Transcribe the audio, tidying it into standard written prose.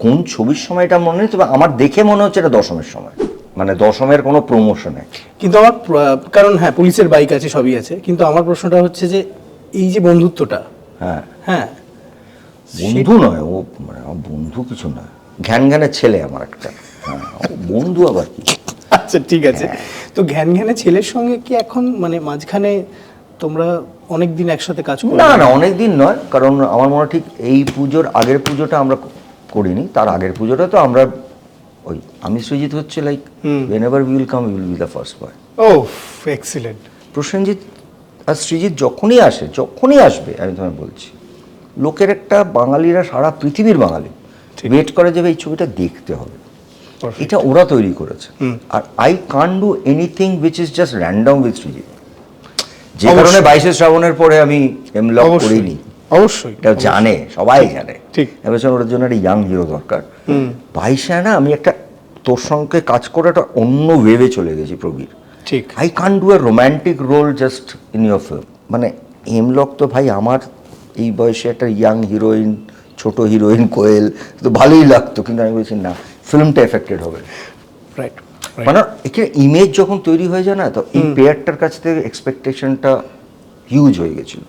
কোন ছবির সময়টা মনে নেই, তবে আমার দেখে মনে হচ্ছে এটা দশমের সময়, মানে দশমের কোনো প্রমোশনে। কিন্তু আমার কারণ হ্যাঁ পুলিশের বাইক আছে সবই আছে, কিন্তু আমার প্রশ্নটা হচ্ছে যে এই যে বন্ধুত্বটা, হ্যাঁ, হ্যাঁ বন্ধু নয় ও, মানে আমার বন্ধু কিছু না, ঘ্যান ঘ্যানের ছেলে আমার একটা। হ্যাঁ, ও বন্ধু আবার কি। আচ্ছা ঠিক আছে। তো ঘ্যান ঘ্যানে ছেলের সঙ্গে কি এখন মানে মাঝখানে তোমরা অনেক দিন একসাথে কাজ করো? না না, অনেক দিন নয়, কারণ আমার মনে হয় ঠিক এই পুজোর আগের পুজোটা আমরা করিনি, তার আগের পুজোটা তো আমরা ওই আমি সৃজিত হচ্ছে like whenever we will come we will be the first boy. ও এক্সিলেন্ট। প্রসেনজিৎ আর সৃজিত যখনই আসবে আমি তোমায় বলছি, লোকের একটা, বাঙালিরা সারা পৃথিবীর বাঙালি ওয়েট করে যাবে এই ছবিটা দেখতে হবে, এটা ওরা তৈরি করেছে। আর I can't do anything which is just random with Srijit, যে কারণে 22শে শ্রাবণের পরে আমি এমলক করিনি। অবশ্যই এটা জানে, সবাই জানে। ঠিক। এবার ওর জন্য একটা ইয়াং হিরো দরকার। 22শে না আমি একটা তোর সঙ্গে কাজ করে একটা অন্য ওয়েভে চলে গেছি প্রবীর। ঠিক। I can do a romantic role just in your film. মানে হেমলক তো ভাই আমার এই বয়সে একটা ইয়াং হিরোইন, ছোট হিরোইন কোয়েল তো ভালোই লাগতো, কিন্তু আমি বলছি না, ফিল্মটা এফেক্টেড হবে। রাইট। মানে এখানে ইমেজ যখন তৈরি হয়ে যায় না, তো এই পেয়ারটার কাছ থেকে এক্সপেকটেশনটা হিউজ হয়ে গেছিল।